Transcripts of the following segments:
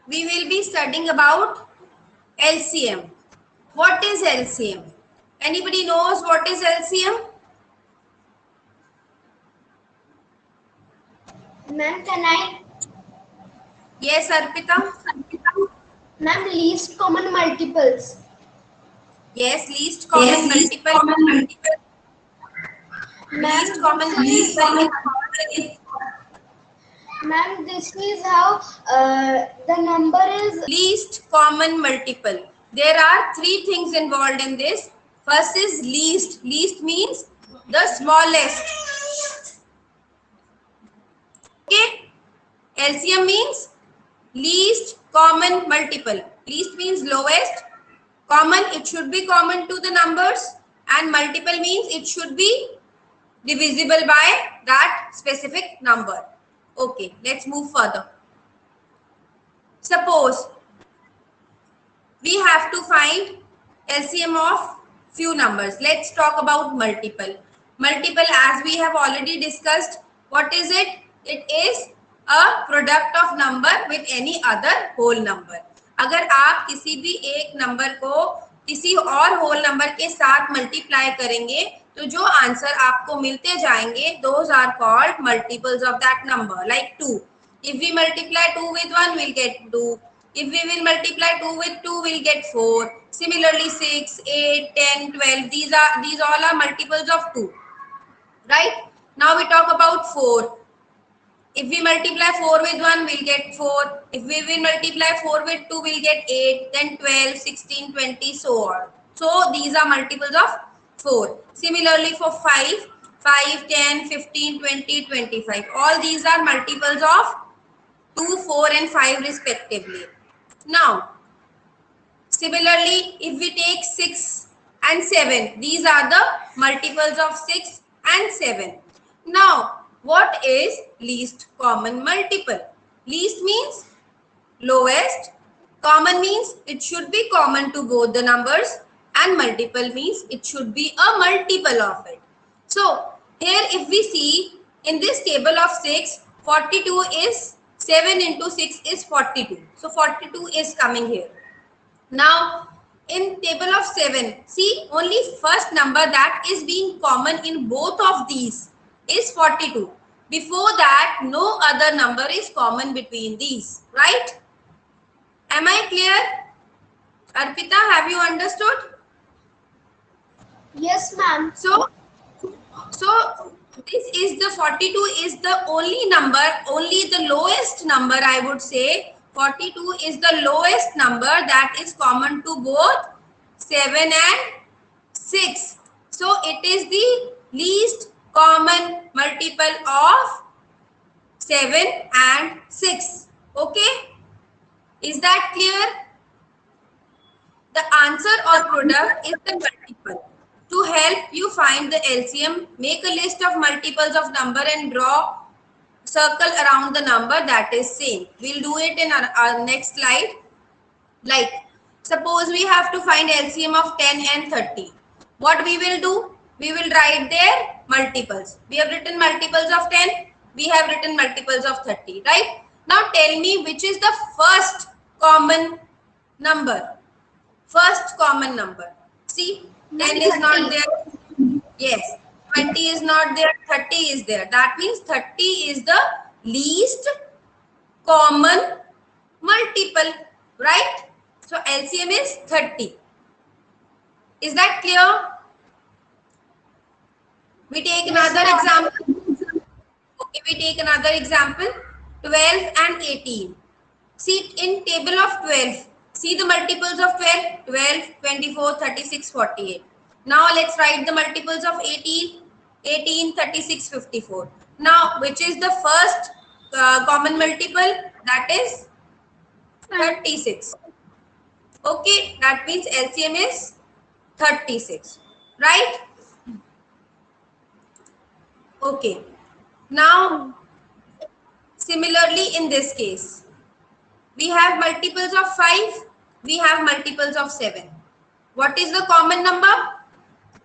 we will be studying about LCM. What is LCM? Anybody knows what is LCM? Ma'am, can I? Yes, Arpita. Ma'am, least common multiples. Yes, least common multiple. Least common multiple is Ma'am, this is how the number is. least common multiple. There are three things involved in this. First is least. Least means the smallest. Okay. LCM means least common multiple. Least means lowest. Common, it should be common to the numbers, and multiple means it should be divisible by that specific number. Okay, let's move further. Suppose we have to find LCM of few numbers. Let's talk about multiple. Multiple, as we have already discussed, what is it? It is a product of number with any other whole number. अगर आप किसी भी एक number को किसी और whole number के साथ मल्टीप्लाई करेंगे तो जो आंसर आपको मिलते जाएंगे those are called multiples of that number, like 2. If we multiply 2 with 1, we'll get 2. If we will multiply 2 with 2, we'll get 4. Similarly, 6, 8, 10, 12. These all are multiples of 2. Right? Now we talk about 4. If we multiply 4 with 1, we'll get 4. If we will multiply 4 with 2, we'll get 8, then 12, 16, 20, so on. So these are multiples of 4. Similarly for 5, 5, 10, 15, 20, 25. All these are multiples of 2, 4 and 5 respectively. Now, similarly, if we take 6 and 7, these are the multiples of 6 and 7. Now, what is least common multiple? Least means lowest, common means it should be common to both the numbers, and multiple means it should be a multiple of it. So, here if we see in this table of 6, 42 is 7 into 6 is 42. So, 42 is coming here. Now, in table of 7, see only first number that is being common in both of these is 42. Before that, no other number is common between these, right? Am I clear? Arpita, have you understood? Yes, ma'am. So this is the 42 is the only number, only the lowest number I would say. 42 is the lowest number that is common to both 7 and 6. So it is the least common multiple of 7 and 6. Okay? Is that clear? The answer or product is the multiple. To help you find the LCM, make a list of multiples of number and draw circle around the number that is same. We'll do it in our next slide. Like, suppose we have to find LCM of 10 and 30. What we will do? We will write their multiples. We have written multiples of 10. We have written multiples of 30, right? Now tell me which is the first common number. First common number. See, 10 is not there. Yes. 20 is not there. 30 is there. That means 30 is the least common multiple, right? So LCM is 30. Is that clear? We take another example. Okay, we take another example. 12 and 18. See, in table of 12, see the multiples of 12, 12, 24, 36, 48. Now let's write the multiples of 18, 18, 36, 54. Now, which is the first common multiple? That is 36. Okay, that means LCM is 36, right? Okay. Now, similarly in this case, we have multiples of 5, we have multiples of 7. What is the common number?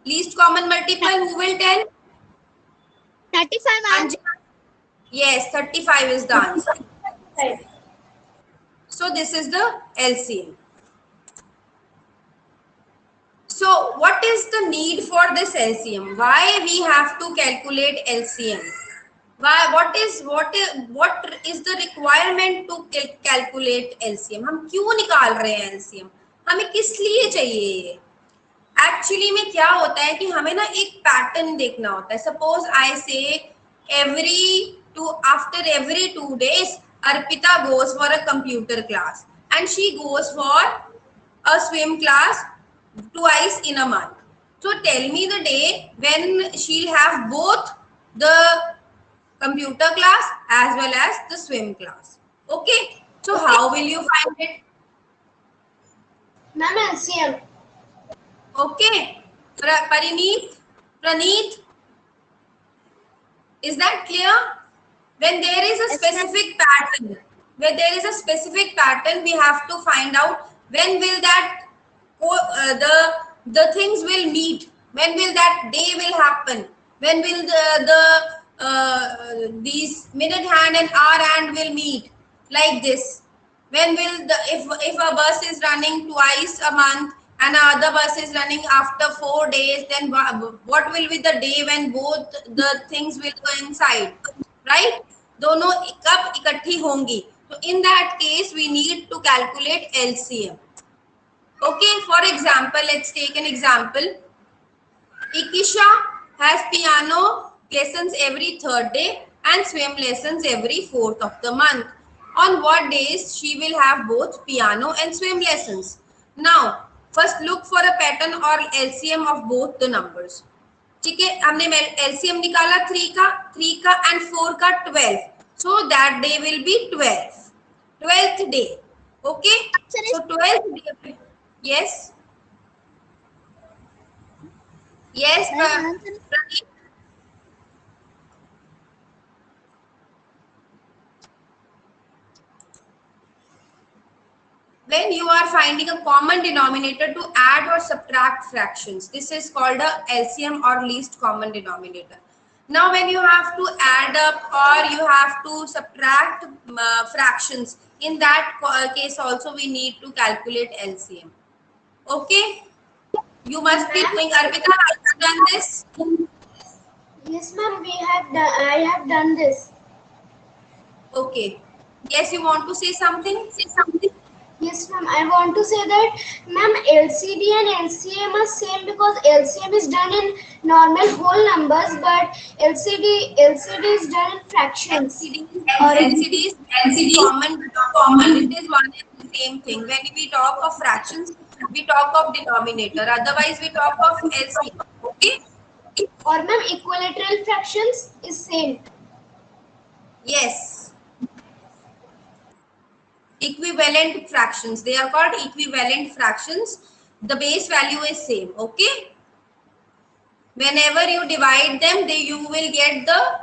Least common multiple, who will tell? 35, ma'am. Yes, 35 is the answer. So this is the LCM. So what is the need for this LCM? Why we have to calculate LCM? Why? What is the requirement to calculate LCM? हम क्यों निकाल रहे हैं LCM? हमें किस लिए चाहिए ये? एक्चुअली में क्या होता है कि हमें ना एक पैटर्न देखना होता है. सपोज आई से after every 2 days Arpita goes for a computer class and she goes for a swim class twice in a month. So tell me the day when she'll have both the computer class as well as the swim class. Okay, so how will you find it? Ma'am, LCM. Okay, Praneeth, is that clear? When there is a specific pattern, we have to find out when will that the things will meet. When will that day will happen? When will these minute hand and hour hand will meet? Like this. When will if a bus is running twice a month and another bus is running after 4 days, then what will be the day when both the things will coincide, right? दोनों कब इकट्ठी होंगी? So in that case we need to calculate LCM. Okay, for example, let's take an example. Ikisha has piano lessons every 3rd day and swim lessons every 4th of the month. On what days she will have both piano and swim lessons? Now, first look for a pattern or LCM of both the numbers. ठीक है, हमने LCM निकाला 3 का and 4 का 12. So that day will be 12th day. Okay, so 12th day. Yes. Yes, Praneeth. When you are finding a common denominator to add or subtract fractions, this is called a LCM or least common denominator. Now when you have to add up or you have to subtract fractions, in that case also we need to calculate LCM. Okay, you must be doing. Arpita, have you done this? Yes, ma'am. I have done this. Okay. Yes, you want to say something? Say something. Yes, ma'am. I want to say that, ma'am, LCD and LCM are same because LCM is done in normal whole numbers, but LCD is done in fractions. LCD is common. It is one and the same thing. When we talk of fractions, we talk of denominator. Otherwise, we talk of LCM. Okay. Or ma'am, equilateral fractions is same. Yes. Equivalent fractions. They are called equivalent fractions. The base value is same. Okay. Whenever you divide them, you will get the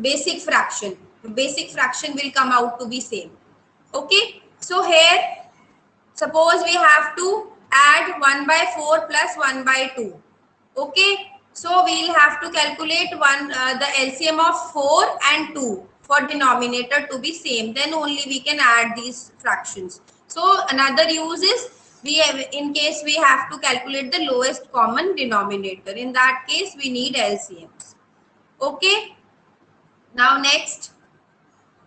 basic fraction. The basic fraction will come out to be same. Okay. So here, suppose we have to add 1/4 plus 1/2. Okay. So we'll have to calculate the LCM of 4 and 2 for denominator to be same. Then only we can add these fractions. So another use is in case we have to calculate the lowest common denominator. In that case, we need LCMs. Okay. Now next,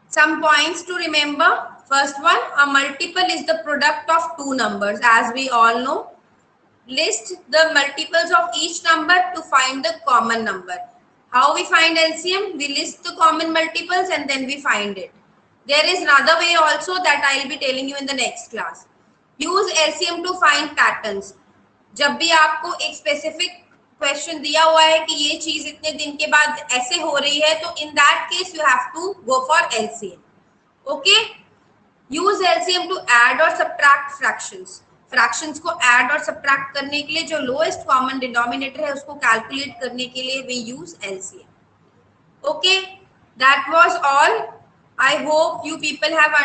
some points to remember. First one, a multiple is the product of two numbers, as we all know. List the multiples of each number to find the common number. How we find LCM? We list the common multiples and then we find it. There is another way also that I will be telling you in the next class. Use LCM to find patterns. जब भी आपको एक specific question दिया हुआ है कि ये चीज इतने दिन के बाद ऐसे हो रही है, तो in that case you have to go for LCM. Okay? Use LCM to add or subtract fractions. Fractions को ऐड और सब्ट्रैक्ट करने के लिए जो लोएस्ट कॉमन डिनोमिनेटर है उसको कैलकुलेट करने के लिए we use LCM. Okay, that was all. I hope you people have